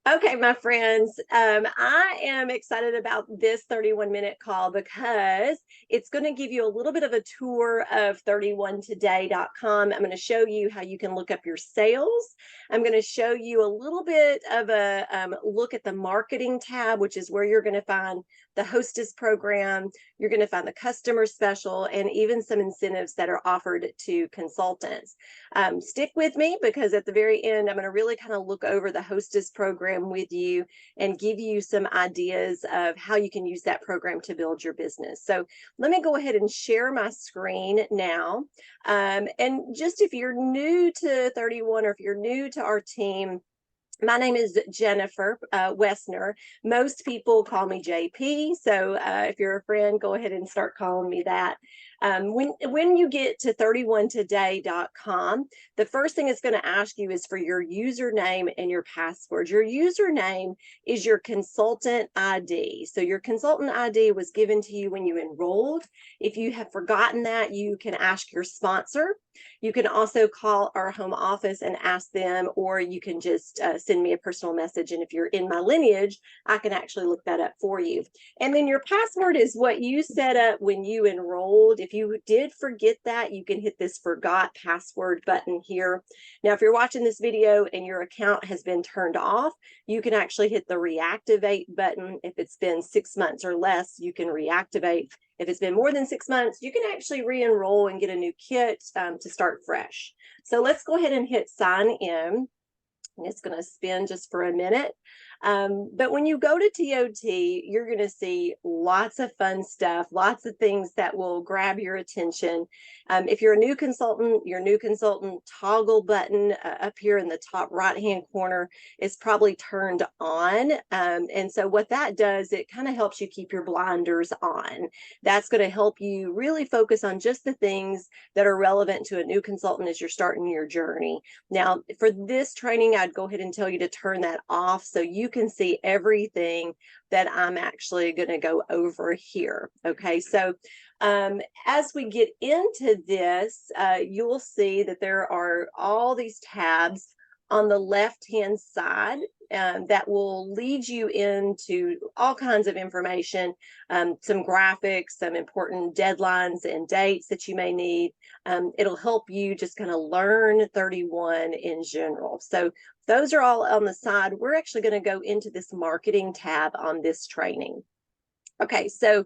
Okay, my friends, I am excited about this 31-minute call because it's going to give you a little bit of a tour of 31today.com. I'm going to show you how you can look up your sales. I'm going to show you a little bit of a look at the marketing tab, which is where you're going to find the hostess program. You're going to find the customer special and even some incentives that are offered to consultants. Stick with me because at the very end, I'm going to really kind of look over the hostess program with you and give you some ideas of how you can use that program to build your business. So let me go ahead and share my screen now. And just if you're new to 31 or if you're new to our team, my name is Jennifer Wessner. Most people call me JP. So if you're a friend, go ahead and start calling me that. When you get to 31today.com, the first thing it's going to ask you is for your username and your password. Your username is your consultant ID. So your consultant ID was given to you when you enrolled. If you have forgotten that, you can ask your sponsor. You can also call our home office and ask them, or you can just send me a personal message. And if you're in my lineage, I can actually look that up for you. And then your password is what you set up when you enrolled. If you did forget that, you can hit this forgot password button here. Now, if you're watching this video and your account has been turned off, you can actually hit the reactivate button. If it's been 6 months or less, you can reactivate. If it's been more than 6 months, you can actually re-enroll and get a new kit to start fresh. So let's go ahead and hit sign in. And it's going to spin just for a minute. But when you go to TOT, you're going to see lots of fun stuff, lots of things that will grab your attention. If you're a new consultant, your new consultant toggle button up here in the top right-hand corner is probably turned on. And so what that does, it kind of helps you keep your blinders on. That's going to help you really focus on just the things that are relevant to a new consultant as you're starting your journey. Now, for this training, I'd go ahead and tell you to turn that off so you can see everything that I'm actually going to go over here. Okay, so as we get into this, you'll see that there are all these tabs on the left-hand side that will lead you into all kinds of information, some graphics, some important deadlines and dates that you may need. It'll help you just kind of learn 31 in general. So those are all on the side. We're actually going to go into this marketing tab on this training. Okay, so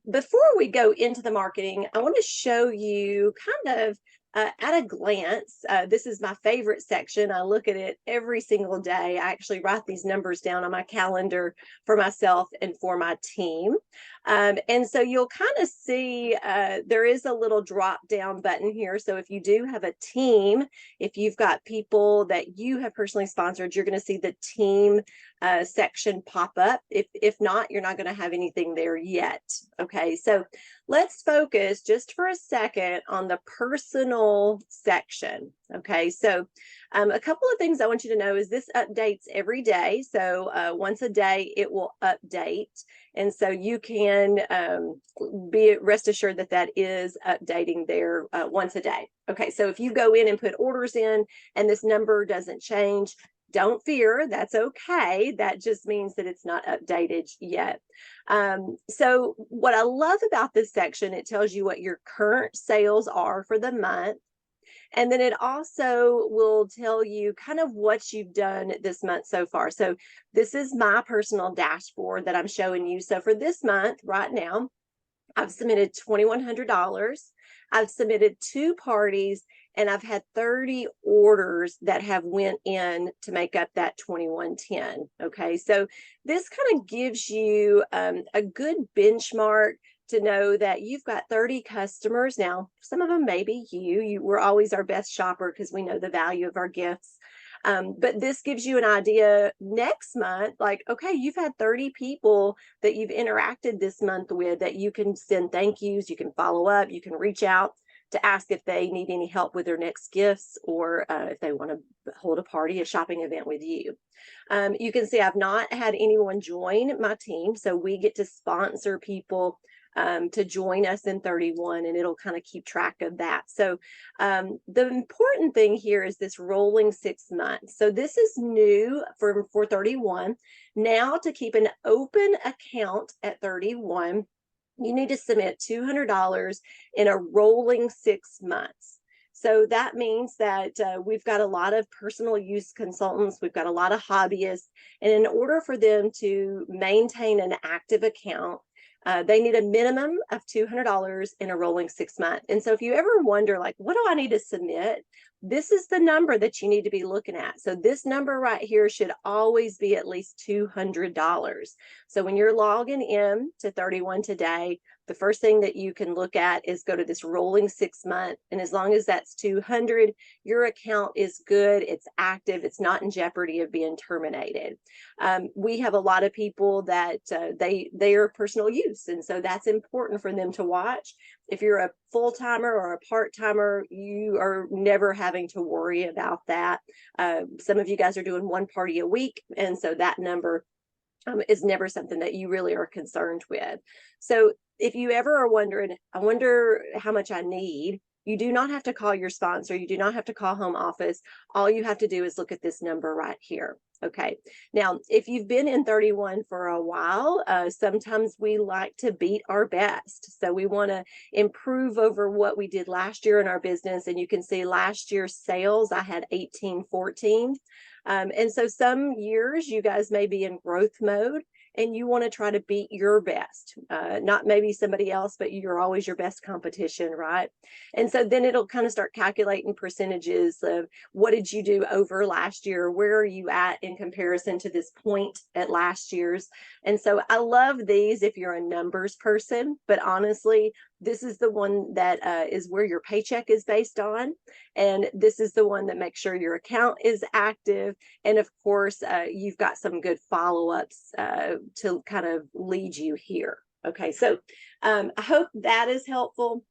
before we go into the marketing, I want to show you kind of at a glance. This is my favorite section. I look at it every single day. I actually write these numbers down on my calendar for myself and for my team. And so you'll kind of see there is a little drop down button here. So if you do have a team, if you've got people that you have personally sponsored, you're going to see the team section pop up. If not, you're not going to have anything there yet. Okay, so let's focus just for a second on the personal section. Okay, so a couple of things I want you to know is this updates every day. So once a day, it will update. And so you can be rest assured that that is updating there once a day. Okay, so if you go in and put orders in and this number doesn't change, don't fear, that's okay. That just means that it's not updated yet. So what I love about this section, it tells you what your current sales are for the month. And then it also will tell you kind of what you've done this month so far. So this is my personal dashboard that I'm showing you. So for this month right now, I've submitted $2,100. I've submitted 2 parties and I've had 30 orders that have went in to make up that 2110. Okay, so this kind of gives you a good benchmark to know that you've got 30 customers. Now, some of them may be you. We're always our best shopper because we know the value of our gifts. But this gives you an idea next month, like, okay, you've had 30 people that you've interacted this month with that you can send thank yous, you can follow up, you can reach out to ask if they need any help with their next gifts or if they want to hold a party, a shopping event with you. You can see I've not had anyone join my team, so we get to sponsor people to join us in 31, and it'll kind of keep track of that. So the important thing here is this rolling 6 months. So this is new for 31. Now, to keep an open account at 31, you need to submit $200 in a rolling 6 months. So that means that we've got a lot of personal use consultants, we've got a lot of hobbyists, and in order for them to maintain an active account, they need a minimum of $200 in a rolling 6 month. And so if you ever wonder, like, what do I need to submit? This is the number that you need to be looking at. So this number right here should always be at least $200. So when you're logging in to 31 today, the first thing that you can look at is go to this rolling 6 month. And as long as that's 200, your account is good, it's active, it's not in jeopardy of being terminated. We have a lot of people that they are personal use. And so that's important for them to watch. If you're a full-timer or a part-timer, you are never having to worry about that. Some of you guys are doing one party a week. And so that number is never something that you really are concerned with. So if you ever are wondering, I wonder how much I need, you do not have to call your sponsor. You do not have to call home office. All you have to do is look at this number right here. Okay. Now, if you've been in 31 for a while, sometimes we like to beat our best. So we want to improve over what we did last year in our business. And you can see last year's sales, I had 1814. And so some years you guys may be in growth mode and you want to try to beat your best, not maybe somebody else, but you're always your best competition, right? And so then it'll kind of start calculating percentages of what did you do over last year? Where are you at in comparison to this point at last year's? And so I love these if you're a numbers person, but honestly, this is the one that is where your paycheck is based on. And this is the one that makes sure your account is active. And of course, you've got some good follow-ups to kind of lead you here. Okay, so I hope that is helpful.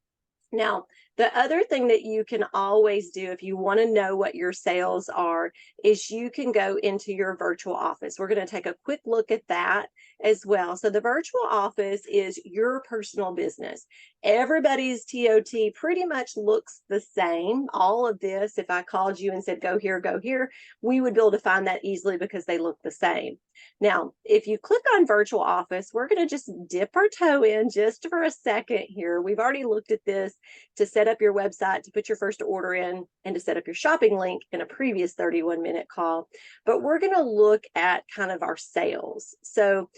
Now, the other thing that you can always do if you want to know what your sales are is you can go into your virtual office. We're going to take a quick look at that as well. So the virtual office is your personal business. Everybody's TOT pretty much looks the same. All of this, if I called you and said, go here, we would be able to find that easily because they look the same. Now, if you click on virtual office, we're going to just dip our toe in just for a second here. We've already looked at this to set up your website, to put your first order in, and to set up your shopping link in a previous 31-minute call. But we're going to look at kind of our sales. So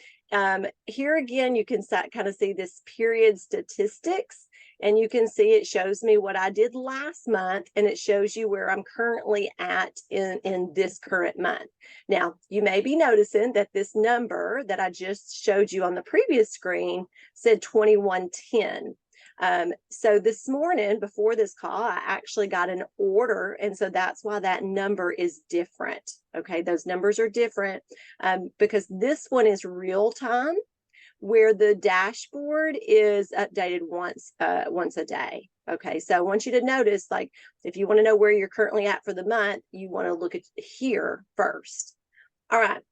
here again, you can kind of see this period statistics, and you can see it shows me what I did last month, and it shows you where I'm currently at in this current month. Now, you may be noticing that this number that I just showed you on the previous screen said 2110. So this morning before this call, I actually got an order. And so that's why that number is different. Okay. Those numbers are different because this one is real time, where the dashboard is updated once a day. Okay. So I want you to notice, like, if you want to know where you're currently at for the month, you want to look at here first. All right.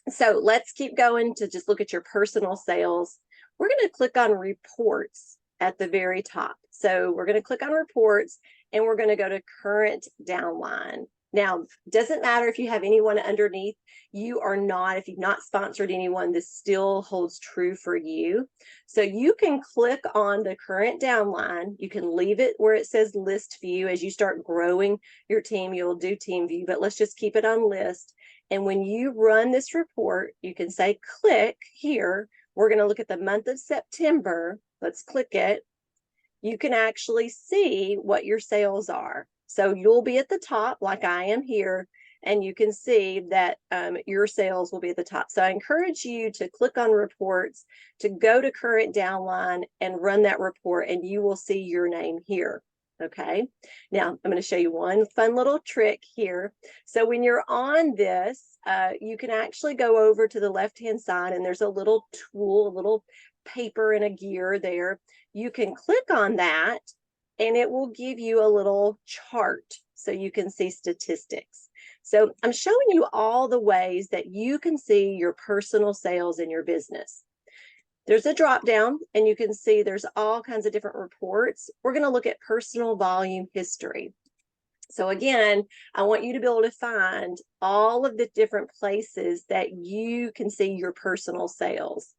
So let's keep going to just look at your personal sales. We're going to click on reports at the very top. So we're going to click on reports and we're going to go to current downline. Now, doesn't matter if you have anyone underneath, you are not, if you've not sponsored anyone, this still holds true for you. So you can click on the current downline. You can leave it where it says list view. As you start growing your team, you'll do team view, but let's just keep it on list. And when you run this report, you can say click here. We're going to look at the month of September. Let's click it. You can actually see what your sales are. So you'll be at the top like I am here, and you can see that your sales will be at the top. So I encourage you to click on reports, to go to current downline and run that report, and you will see your name here. Okay. Now I'm going to show you one fun little trick here. So when you're on this, you can actually go over to the left-hand side, and there's a little tool, a little paper and a gear there. You can click on that and it will give you a little chart so you can see statistics. So I'm showing you all the ways that you can see your personal sales in your business. There's a drop down, and you can see there's all kinds of different reports. We're going to look at personal volume history. So again, I want you to be able to find all of the different places that you can see your personal sales.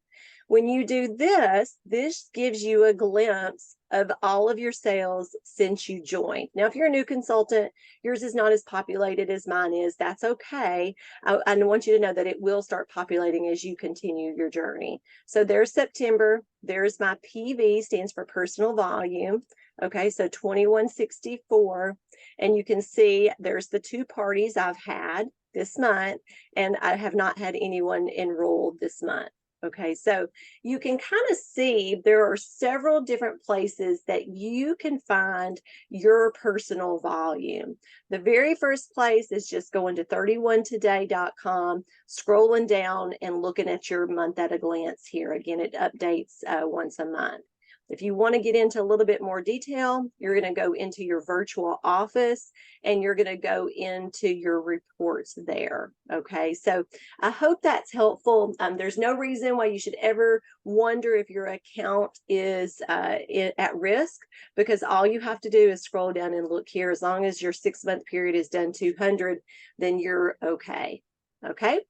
When you do this, this gives you a glimpse of all of your sales since you joined. Now, if you're a new consultant, yours is not as populated as mine is. That's okay. I want you to know that it will start populating as you continue your journey. So there's September. There's my PV, stands for personal volume. Okay, so 2164. And you can see there's the 2 parties I've had this month, and I have not had anyone enrolled this month. Okay, so you can kind of see there are several different places that you can find your personal volume. The very first place is just going to 31today.com, scrolling down and looking at your month at a glance here. Again, it updates once a month. If you want to get into a little bit more detail, you're going to go into your virtual office and you're going to go into your reports there. Okay, so I hope that's helpful. There's no reason why you should ever wonder if your account is at risk, because all you have to do is scroll down and look here. As long as your 6-month period is done 200, then you're okay. Okay.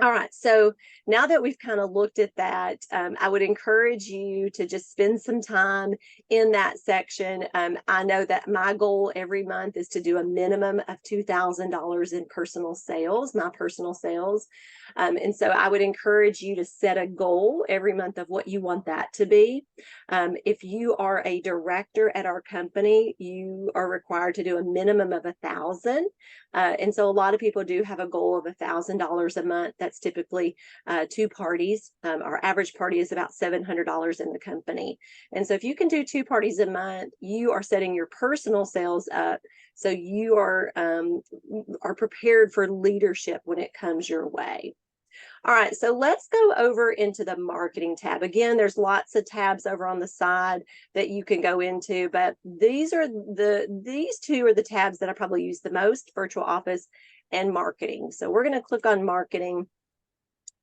All right, so now that we've kind of looked at that, I would encourage you to just spend some time in that section. I know that my goal every month is to do a minimum of $2,000 in personal sales, my personal sales. And so I would encourage you to set a goal every month of what you want that to be. If you are a director at our company, you are required to do a minimum of 1,000. And so a lot of people do have a goal of $1,000 a month. That's typically 2 parties. Our average party is about $700 in the company. And so if you can do 2 parties a month, you are setting your personal sales up so you are prepared for leadership when it comes your way. All right, so let's go over into the marketing tab. Again, there's lots of tabs over on the side that you can go into, but these 2 are the tabs that I probably use the most: virtual office and marketing. So we're going to click on marketing.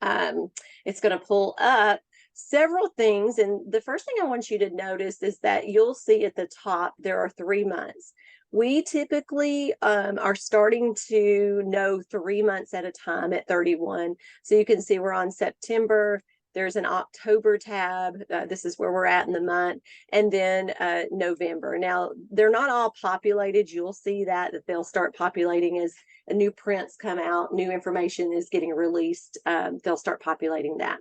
It's going to pull up several things. And the first thing I want you to notice is that you'll see at the top, there are 3 months. We typically are starting to know 3 months at a time at 31. So you can see we're on September. There's an October tab. This is where we're at in the month. And then November. Now, they're not all populated. You'll see that they'll start populating as new prints come out, new information is getting released. They'll start populating that.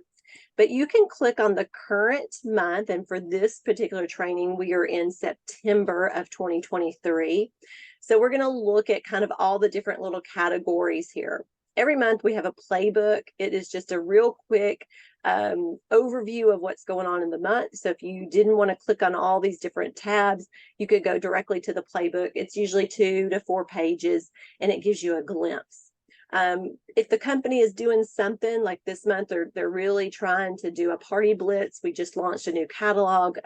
But you can click on the current month, and for this particular training, we are in September of 2023. So we're going to look at kind of all the different little categories here. Every month we have a playbook. It is just a real quick overview of what's going on in the month. So if you didn't want to click on all these different tabs, you could go directly to the playbook. It's usually 2 to 4 pages, and it gives you a glimpse. If the company is doing something like this month, they're really trying to do a party blitz. We just launched a new catalog,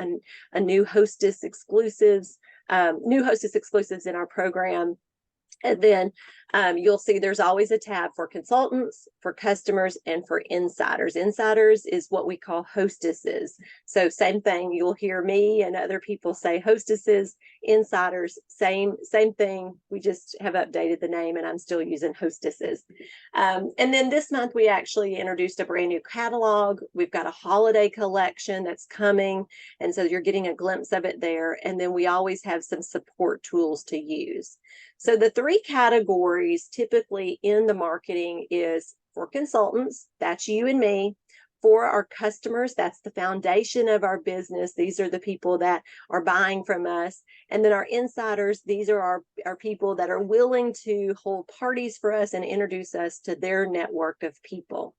a new hostess exclusives, in our program. And then you'll see there's always a tab for consultants, for customers, and for insiders. Insiders is what we call hostesses. So same thing, you'll hear me and other people say hostesses, insiders, same thing. We just have updated the name, and I'm still using hostesses. And then this month we actually introduced a brand new catalog. We've got a holiday collection that's coming, and so you're getting a glimpse of it there. And then we always have some support tools to use. So the 3 categories typically in the marketing is for consultants, that's you and me. For our customers, that's the foundation of our business. These are the people that are buying from us. And then our insiders, these are our people that are willing to hold parties for us and introduce us to their network of people.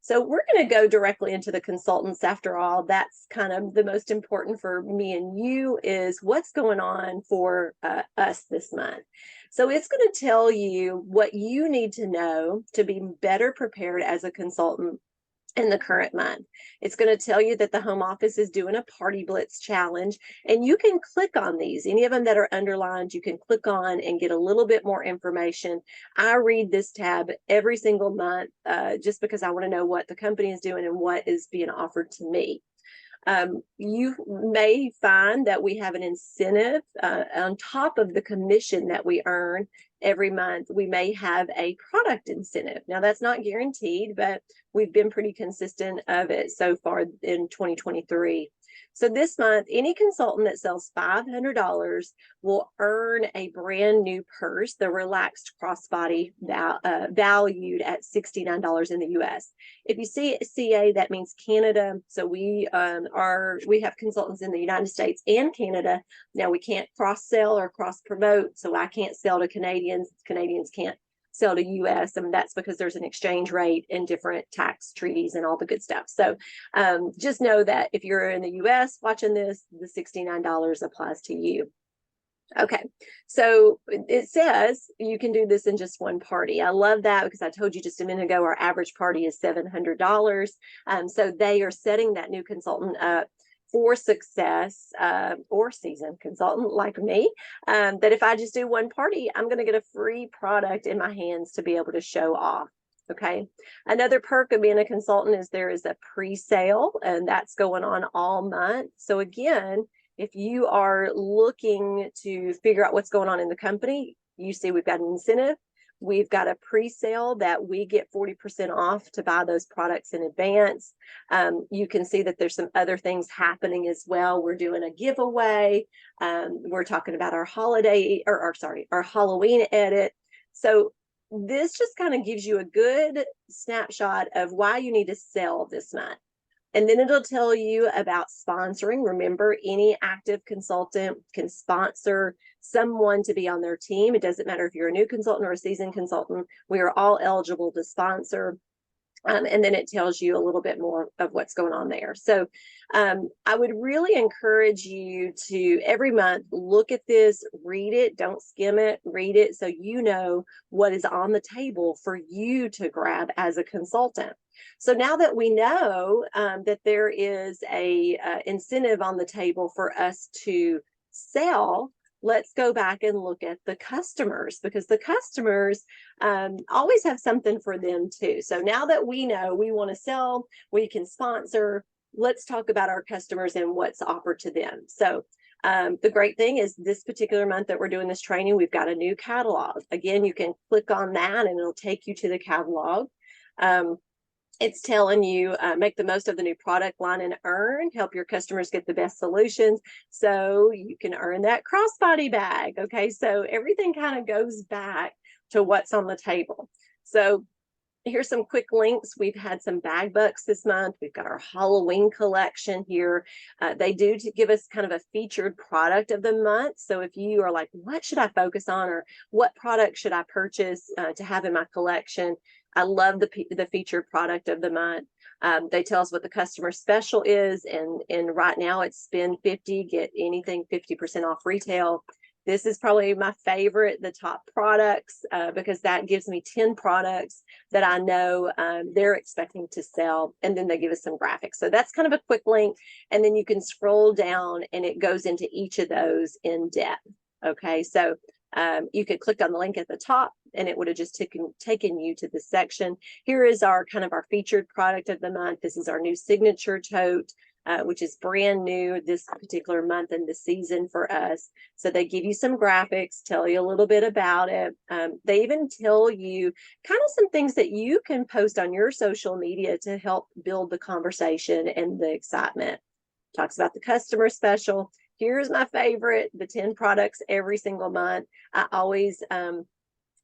So we're going to go directly into the consultants. After all, that's kind of the most important for me and you, is what's going on for us this month. So it's going to tell you what you need to know to be better prepared as a consultant in the current month. It's going to tell you that the home office is doing a Party Blitz challenge, and you can click on these. Any of them that are underlined, you can click on and get a little bit more information. I read this tab every single month just because I want to know what the company is doing and what is being offered to me. You may find that we have an incentive on top of the commission that we earn every month. We may have a product incentive. Now, that's not guaranteed, but we've been pretty consistent of it so far in 2023. So this month, any consultant that sells $500 will earn a brand new purse, the relaxed crossbody, valued at $69 in the US. If you see CA, that means Canada. So we have consultants in the United States and Canada. Now we can't cross sell or cross promote, so I can't sell to Canadians. Canadians can't sell to US, and that's because there's an exchange rate and different tax treaties and all the good stuff. So just know that if you're in the US watching this, the $69 applies to you. Okay, so it says you can do this in just one party. I love that because I told you just a minute ago our average party is $700. So they are setting that new consultant up for success, or seasoned consultant like me, that if I just do one party, I'm going to get a free product in my hands to be able to show off. Okay. Another perk of being a consultant is there is a pre-sale, and that's going on all month. So again, if you are looking to figure out what's going on in the company, you see we've got an incentive. We've got a pre-sale that we get 40% off to buy those products in advance. You can see that there's some other things happening as well. We're doing a giveaway. We're talking about our our Halloween edit. So this just kind of gives you a good snapshot of why you need to sell this month. And then it'll tell you about sponsoring. Remember, any active consultant can sponsor someone to be on their team. It doesn't matter if you're a new consultant or a seasoned consultant. We are all eligible to sponsor. And then it tells you a little bit more of what's going on there. So I would really encourage you to every month look at this, read it, don't skim it, read it so you know what is on the table for you to grab as a consultant. So now that we know that there is a incentive on the table for us to sell, let's go back and look at the customers, because the customers always have something for them too. So now that we know we want to sell, we can sponsor, let's talk about our customers and what's offered to them. So the great thing is this particular month that we're doing this training, we've got a new catalog. Again, you can click on that and it'll take you to the catalog. It's telling you make the most of the new product line and earn, help your customers get the best solutions so you can earn that crossbody bag. Okay, so everything kind of goes back to what's on the table. So here's some quick links. We've had some bag bucks this month. We've got our Halloween collection here. They do to give us kind of a featured product of the month. So if you are like, what should I focus on, or what product should I purchase to have in my collection? I love the featured product of the month. They tell us what the customer special is, and right now it's spend 50, get anything 50% off retail. This is probably my favorite, the top products, because that gives me 10 products that I know they're expecting to sell, and then they give us some graphics. So that's kind of a quick link, and then you can scroll down and it goes into each of those in depth. Okay, so you could click on the link at the top and it would have just taken you to the section. Here is our kind of our featured product of the month. This is our new signature tote, which is brand new this particular month and the season for us. So they give you some graphics, tell you a little bit about it. They even tell you kind of some things that you can post on your social media to help build the conversation and the excitement. Talks about the customer special. Here's my favorite, the 10 products every single month. I always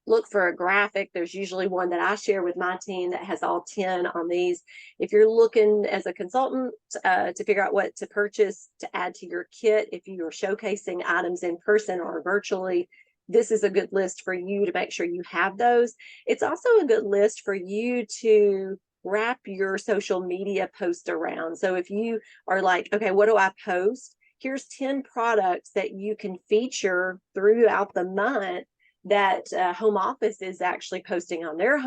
look for a graphic. There's usually one that I share with my team that has all 10 on these. If you're looking as a consultant to figure out what to purchase to add to your kit, if you are showcasing items in person or virtually, this is a good list for you to make sure you have those. It's also a good list for you to wrap your social media post around. So if you are like, okay, what do I post? Here's 10 products that you can feature throughout the month that home office is actually posting on their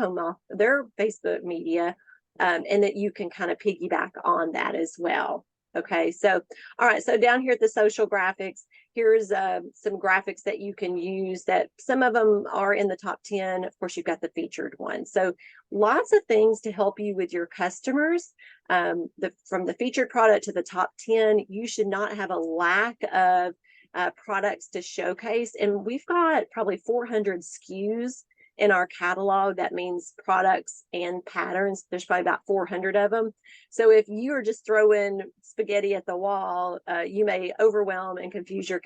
Facebook media, and that you can kind of piggyback on that as well. Okay, so all right, so down here at the social graphics, here's some graphics that you can use, that some of them are in the top 10. Of course, you've got the featured one. So lots of things to help you with your customers. From the featured product to the top 10, you should not have a lack of products to showcase. And we've got probably 400 SKUs in our catalog. That means products and patterns. There's probably about 400 of them. So if you are just throwing spaghetti at the wall, you may overwhelm and confuse your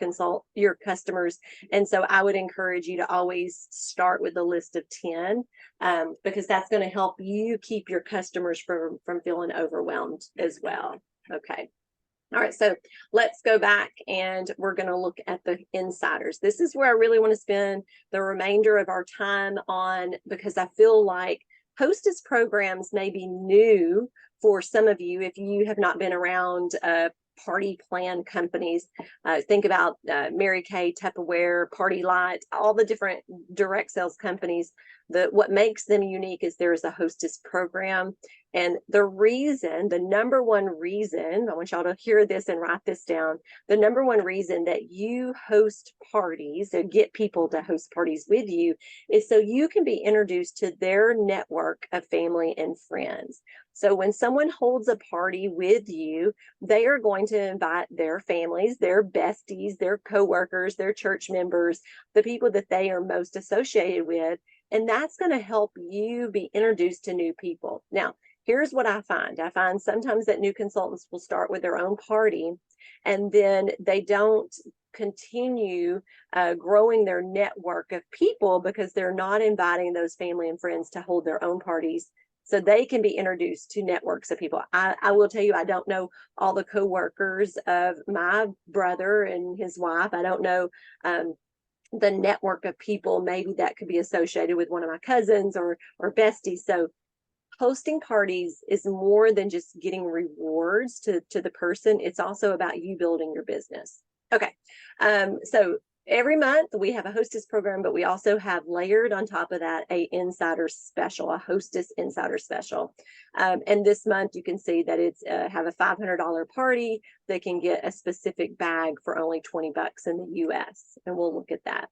customers. And so I would encourage you to always start with a list of 10, because that's going to help you keep your customers from feeling overwhelmed as well. Okay. All right, so let's go back and we're going to look at the insiders. This is where I really want to spend the remainder of our time on, because I feel like hostess programs may be new for some of you if you have not been around party plan companies. Think about Mary Kay, Tupperware, Party Light, all the different direct sales companies. What makes them unique is there is a hostess program. And the number one reason, I want y'all to hear this and write this down. The number one reason that you host parties and get people to host parties with you is so you can be introduced to their network of family and friends. So when someone holds a party with you, they are going to invite their families, their besties, their coworkers, their church members, the people that they are most associated with. And that's going to help you be introduced to new people. Now, here's what I find. I find sometimes that new consultants will start with their own party, and then they don't continue growing their network of people because they're not inviting those family and friends to hold their own parties so they can be introduced to networks of people. I will tell you, I don't know all the coworkers of my brother and his wife. I don't know the network of people maybe that could be associated with one of my cousins or besties. So hosting parties is more than just getting rewards to the person. It's also about you building your business. Okay. So every month we have a hostess program, but we also have layered on top of that a insider special, a hostess insider special. And this month you can see that it's have a $500 party. They can get a specific bag for only $20 in the US. And we'll look at that.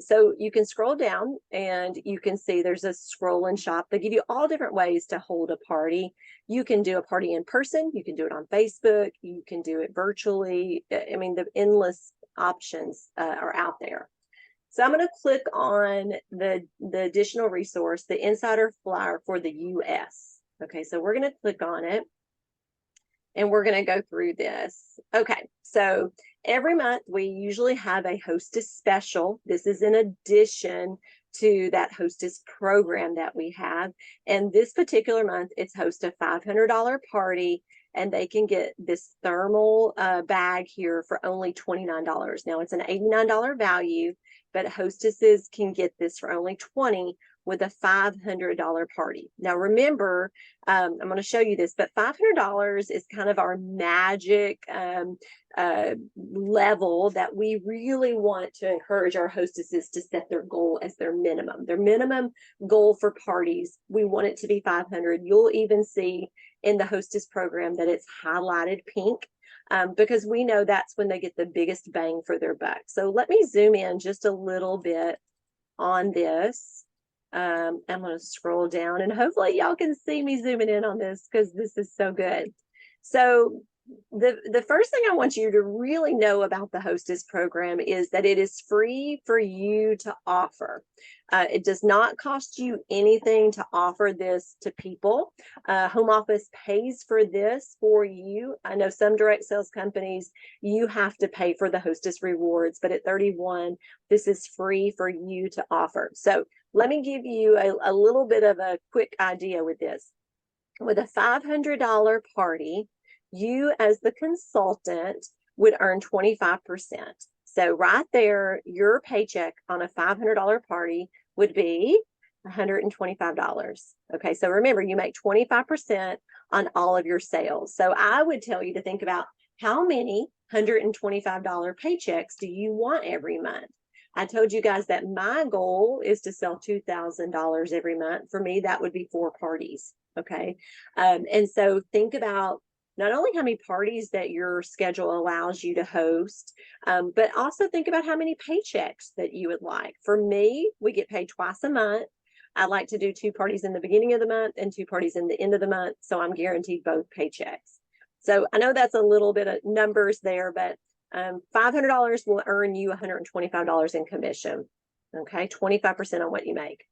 So you can scroll down and you can see there's a scroll and shop. They give you all different ways to hold a party. You can do a party in person. You can do it on Facebook. You can do it virtually. I mean, the endless options are out there. So I'm going to click on the additional resource, the insider flyer for the US. Okay, so we're going to click on it. And we're going to go through this. Okay, so every month we usually have a hostess special. This is in addition to that hostess program that we have. And this particular month, it's host a $500 party, and they can get this thermal bag here for only $29. Now it's an $89 value, but hostesses can get this for only $20 with a $500 party. Now remember, I'm going to show you this, but $500 is kind of our magic level that we really want to encourage our hostesses to set their goal as their minimum goal for parties. We want it to be 500. You'll even see in the hostess program that it's highlighted pink, because we know that's when they get the biggest bang for their buck. So let me zoom in just a little bit on this. I'm going to scroll down and hopefully y'all can see me zooming in on this because this is so good. So the first thing I want you to really know about the hostess program is that it is free for you to offer. It does not cost you anything to offer this to people. Home office pays for this for you. I know some direct sales companies, you have to pay for the hostess rewards, but at 31, this is free for you to offer. So let me give you a little bit of a quick idea with this. With a $500 party, you as the consultant would earn 25%. So right there, your paycheck on a $500 party would be $125. Okay, so remember, you make 25% on all of your sales. So I would tell you to think about how many $125 paychecks do you want every month? I told you guys that my goal is to sell $2,000 every month. For me, that would be 4 parties. Okay. And so think about not only how many parties that your schedule allows you to host, but also think about how many paychecks that you would like. For me, we get paid twice a month. I like to do 2 parties in the beginning of the month and 2 parties in the end of the month. So I'm guaranteed both paychecks. So I know that's a little bit of numbers there, but $500 will earn you $125 in commission. Okay, 25% on what you make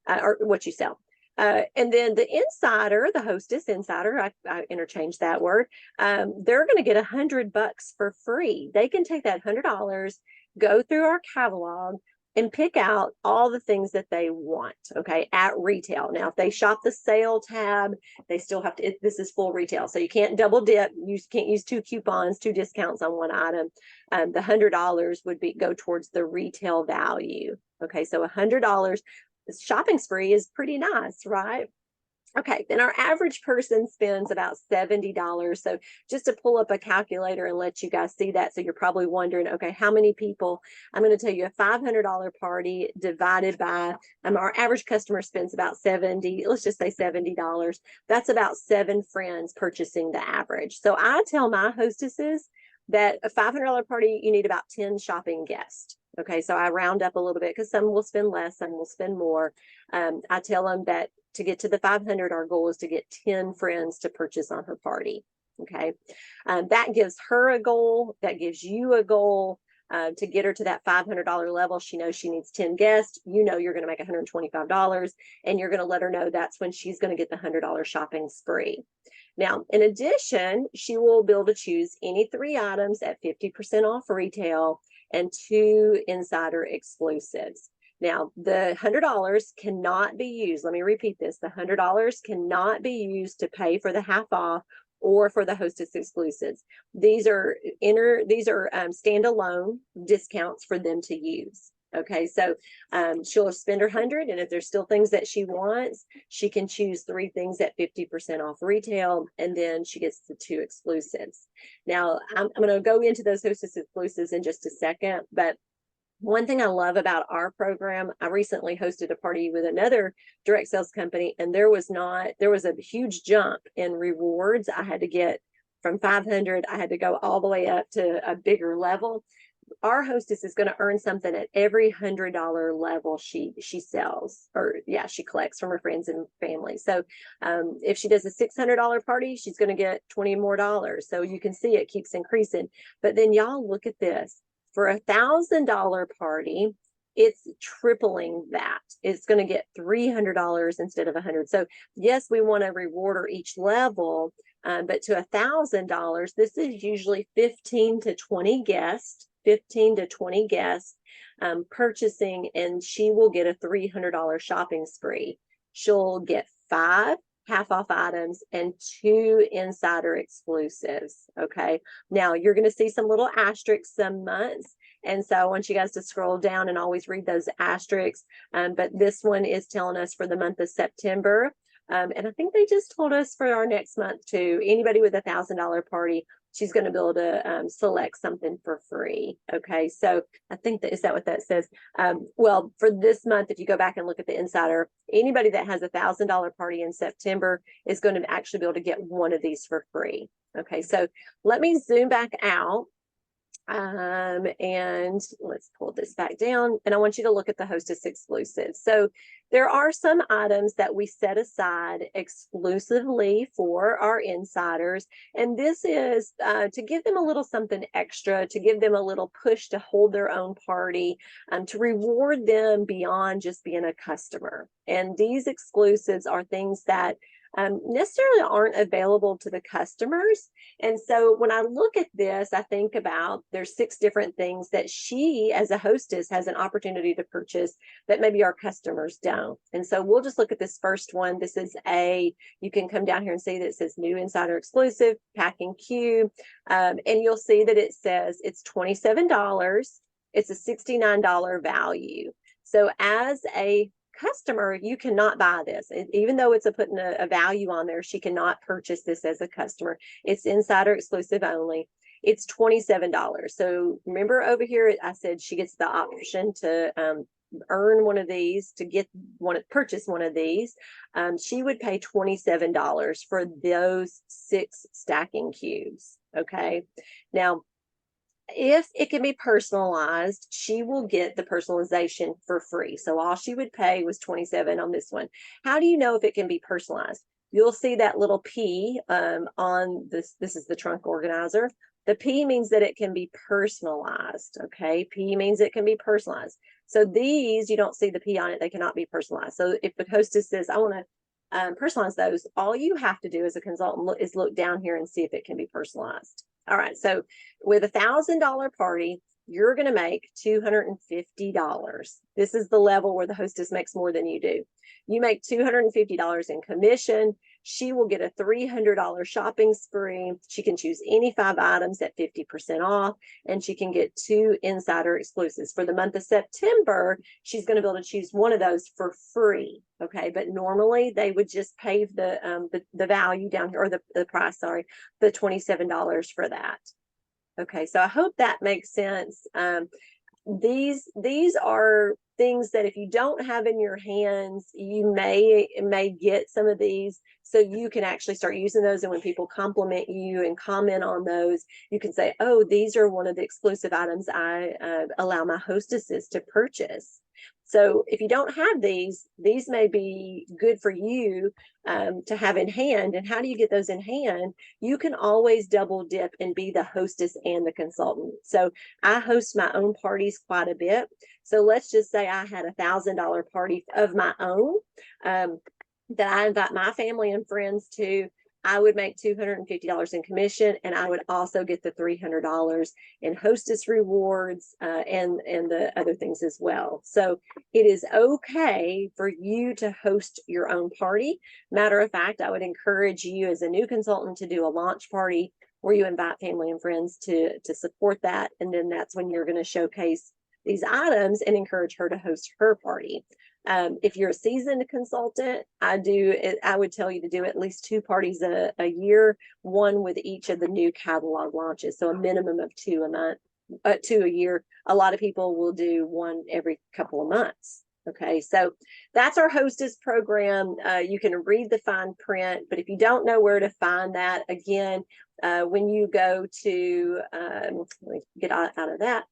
or what you sell. And then the insider, the hostess insider, I interchanged that word. They're going to get $100 for free. They can take that $100, go through our catalog, and pick out all the things that they want, okay, at retail. Now, if they shop the sale tab, they still have to, this is full retail. So you can't double dip. You can't use 2 coupons, 2 discounts on one item. The $100 would go towards the retail value. Okay, so $100 shopping spree is pretty nice, right? Okay, then our average person spends about $70. So just to pull up a calculator and let you guys see that. So you're probably wondering, okay, how many people? I'm going to tell you a $500 party divided by, our average customer spends about 70, let's just say $70. That's about 7 friends purchasing the average. So I tell my hostesses that a $500 party, you need about 10 shopping guests. Okay, so I round up a little bit because some will spend less, some will spend more. I tell them that to get to the 500, our goal is to get 10 friends to purchase on her party. Okay, that gives her a goal, that gives you a goal. To get her to that $500 level, she knows she needs 10 guests. You know you're going to make $125, and you're going to let her know that's when she's going to get the $100 shopping spree. Now, in addition, she will be able to choose any 3 items at 50% off retail and 2 insider exclusives. Now, the $100 cannot be used. Let me repeat this. The $100 cannot be used to pay for the half off or for the hostess exclusives. These are standalone discounts for them to use. Okay, so she'll spend her 100, and if there's still things that she wants, she can choose 3 things at 50% off retail, and then she gets the 2 exclusives. Now, I'm going to go into those hostess exclusives in just a second, but one thing I love about our program, I recently hosted a party with another direct sales company, and there was a huge jump in rewards. I had to get from 500, I had to go all the way up to a bigger level. Our hostess is going to earn something at every $100 level she sells, or she collects from her friends and family. So if she does a $600 party, she's going to get $20 more. So you can see it keeps increasing. But then y'all look at this. For a $1,000 party, it's tripling that. It's going to get $300 instead of $100. So yes, we want to reward her each level, but to $1,000, this is usually 15 to 20 guests purchasing, and she will get a $300 shopping spree. She'll get 5 half off items and 2 insider exclusives. Okay, now you're going to see some little asterisks some months, and so I want you guys to scroll down and always read those asterisks. But this one is telling us for the month of September, and I think they just told us for our next month too. Anybody with a $1,000 party, she's going to be able to select something for free. Okay, so I think is that what that says? Well, for this month, if you go back and look at the insider, anybody that has a $1,000 party in September is going to actually be able to get one of these for free. Okay, so let me zoom back out. And let's pull this back down, and I want you to look at the hostess exclusives. So there are some items that we set aside exclusively for our insiders, and this is to give them a little something extra, to give them a little push to hold their own party, to reward them beyond just being a customer. And these exclusives are things that necessarily aren't available to the customers. And so when I look at this, I think about there's 6 different things that she, as a hostess, has an opportunity to purchase that maybe our customers don't. And so we'll just look at this first one. This is you can come down here and see that it says new insider exclusive, packing queue. And you'll see that it says it's $27. It's a $69 value. So as a customer, you cannot buy this. Even though it's putting a value on there, she cannot purchase this as a customer. It's insider exclusive only. it's $27. So remember over here, I said she gets the option to earn one of these, to purchase one of these. She would pay $27 for those 6 stacking cubes. Okay. Now, if it can be personalized, she will get the personalization for free. So all she would pay was $27 on this one. How do you know if it can be personalized? You'll see that little P on this. This is the trunk organizer. The P means that it can be personalized. Okay. P means it can be personalized. So these, you don't see the P on it. They cannot be personalized. So if the hostess says, I want to personalize those, all you have to do as a consultant is look down here and see if it can be personalized. All right. So with $1,000 party, you're going to make $250. This is the level where the hostess makes more than you do. You make $250 in commission. She will get a $300 shopping spree. She can choose any 5 items at 50% off, and she can get 2 insider exclusives. For the month of September, she's going to be able to choose one of those for free. Okay, but normally they would just pay the value down here, or the price, sorry, the $27 for that. Okay, so I hope that makes sense. These are things that if you don't have in your hands, you may get some of these, so you can actually start using those. And when people compliment you and comment on those, you can say, oh, these are one of the exclusive items I allow my hostesses to purchase. So if you don't have these may be good for you to have in hand. And how do you get those in hand? You can always double dip and be the hostess and the consultant. So I host my own parties quite a bit. So let's just say I had $1,000 party of my own that I invite my family and friends to. I would make $250 in commission, and I would also get the $300 in hostess rewards and the other things as well. So it is okay for you to host your own party. Matter of fact, I would encourage you as a new consultant to do a launch party where you invite family and friends to support that. And then that's when you're going to showcase these items and encourage her to host her party. If you're a seasoned consultant, I would tell you to do at least 2 parties a year, one with each of the new catalog launches. So a minimum of 2 a month, 2 a year. A lot of people will do one every couple of months. Okay, so that's our hostess program. You can read the fine print, but if you don't know where to find that, again, when you go to, let me get out of that.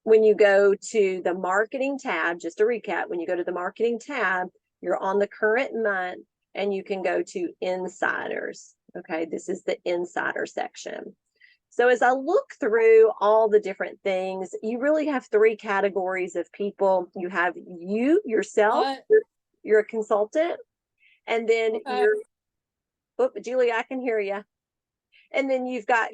When you go to the marketing tab, just to recap, when you go to the marketing tab, you're on the current month and you can go to insiders. Okay, this is the insider section. So as I look through all the different things, you really have 3 categories of people. You have you, yourself, you're a consultant, and then Julie, I can hear you. And then you've got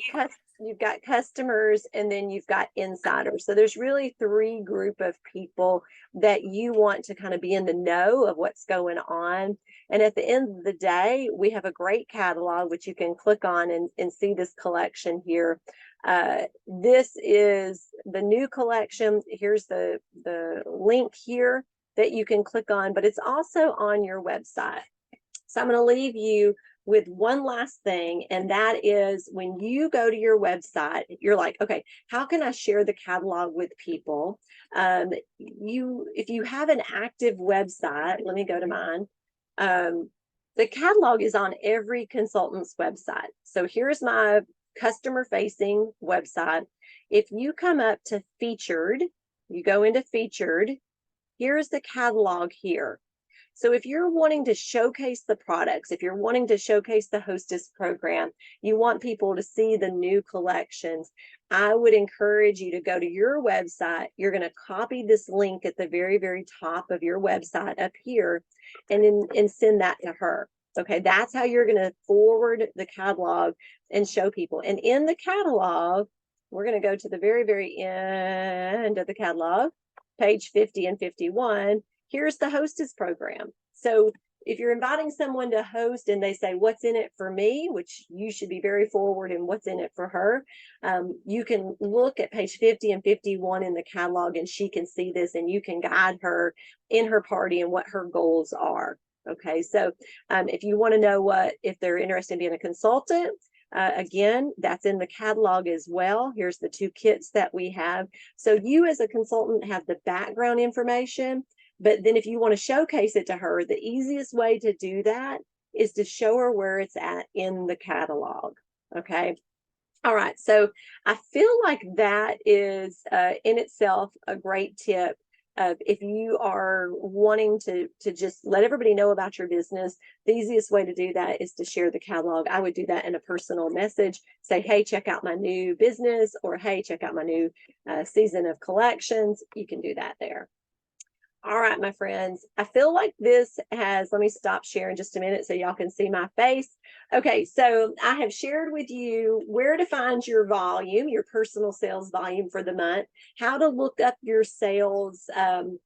customers, and then you've got insiders. So there's really 3 group of people that you want to kind of be in the know of what's going on. And at the end of the day, we have a great catalog, which you can click on and see this collection here. This is the new collection. Here's the link here that you can click on, but it's also on your website. So I'm going to leave you with one last thing, and that is when you go to your website, you're like, okay, how can I share the catalog with people? If you have an active website, let me go to mine. The catalog is on every consultant's website. So here's my customer facing website. If you come up to featured, you go into featured, here's the catalog here. So if you're wanting to showcase the products, if you're wanting to showcase the hostess program, you want people to see the new collections, I would encourage you to go to your website. You're going to copy this link at the very, very top of your website up here and send that to her. Okay, that's how you're going to forward the catalog and show people. And in the catalog, we're going to go to the very, very end of the catalog, page 50 and 51. Here's the hostess program. So if you're inviting someone to host and they say, what's in it for me, which you should be very forward in what's in it for her, you can look at page 50 and 51 in the catalog, and she can see this, and you can guide her in her party and what her goals are. Okay, so if you want to know if they're interested in being a consultant, Again, that's in the catalog as well. Here's the 2 kits that we have. So you as a consultant have the background information, but then if you want to showcase it to her, the easiest way to do that is to show her where it's at in the catalog. Okay. All right. So I feel like that is in itself a great tip. If you are wanting to just let everybody know about your business, the easiest way to do that is to share the catalog. I would do that in a personal message. Say, hey, check out my new business, or hey, check out my new season of collections. You can do that there. All right, my friends, I feel like this has, let me stop sharing just a minute so y'all can see my face. Okay, so I have shared with you where to find your volume, your personal sales volume for the month, how to look up your sales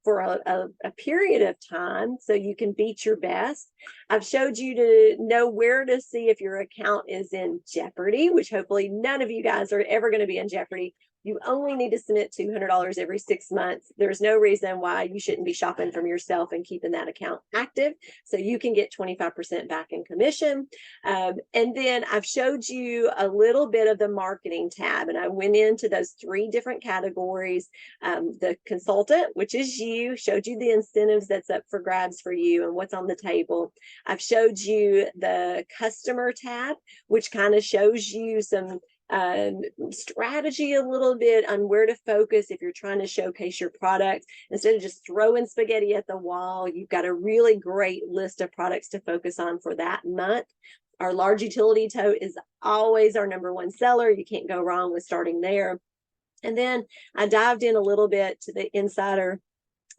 for a period of time so you can beat your best. I've showed you to know where to see if your account is in jeopardy, which hopefully none of you guys are ever going to be in jeopardy. You only need to submit $200 every 6 months. There's no reason why you shouldn't be shopping from yourself and keeping that account active so you can get 25% back in commission. And then I've showed you a little bit of the marketing tab, and I went into those 3 different categories. The consultant, which is you, showed you the incentives that's up for grabs for you and what's on the table. I've showed you the customer tab, which kind of shows you some strategy a little bit on where to focus if you're trying to showcase your product. Instead of just throwing spaghetti at the wall, you've got a really great list of products to focus on for that month. Our large utility tote is always our #1 seller. You can't go wrong with starting there. And then I dived in a little bit to the insider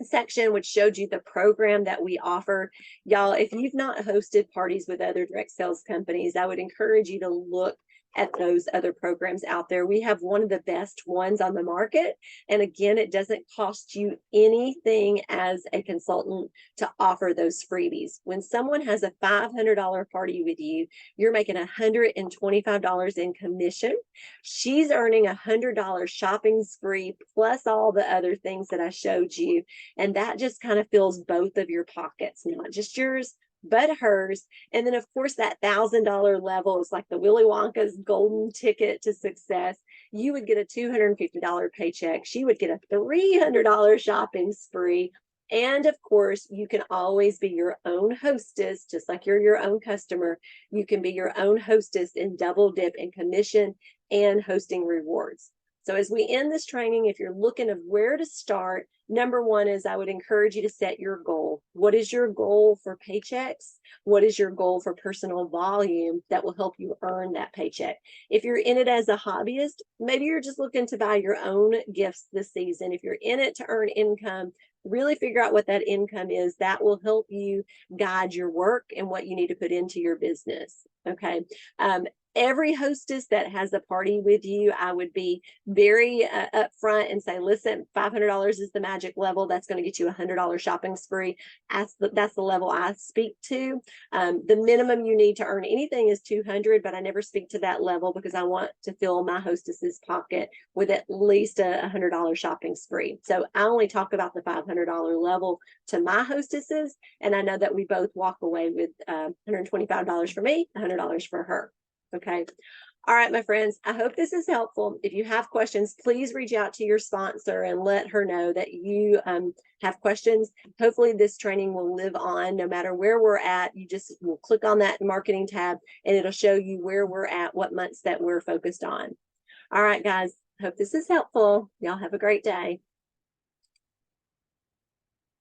section, which showed you the program that we offer. Y'all, if you've not hosted parties with other direct sales companies, I would encourage you to look at those other programs out there. We have one of the best ones on the market. And again, it doesn't cost you anything as a consultant to offer those freebies. When someone has a $500 party with you, you're making $125 in commission. She's earning $100 shopping spree plus all the other things that I showed you. And that just kind of fills both of your pockets, not just yours, but hers. And then, of course, that $1,000 level is like the Willy Wonka's golden ticket to success. You would get a $250 paycheck. She would get a $300 shopping spree. And of course, you can always be your own hostess, just like you're your own customer. You can be your own hostess and double dip in commission and hosting rewards. So as we end this training, if you're looking of where to start, #1 is I would encourage you to set your goal. What is your goal for paychecks? What is your goal for personal volume that will help you earn that paycheck? If you're in it as a hobbyist, maybe you're just looking to buy your own gifts this season. If you're in it to earn income, really figure out what that income is. That will help you guide your work and what you need to put into your business. Okay. Every hostess that has a party with you, I would be very upfront and say, listen, $500 is the magic level. That's going to get you a $100 shopping spree. That's the level I speak to. The minimum you need to earn anything is $200, but I never speak to that level because I want to fill my hostess's pocket with at least a $100 shopping spree. So I only talk about the $500 level to my hostesses, and I know that we both walk away with $125 for me, $100 for her. Okay. All right, my friends, I hope this is helpful. If you have questions, please reach out to your sponsor and let her know that you have questions. Hopefully this training will live on no matter where we're at. You just will click on that marketing tab and it'll show you where we're at, what months that we're focused on. All right, guys, hope this is helpful. Y'all have a great day.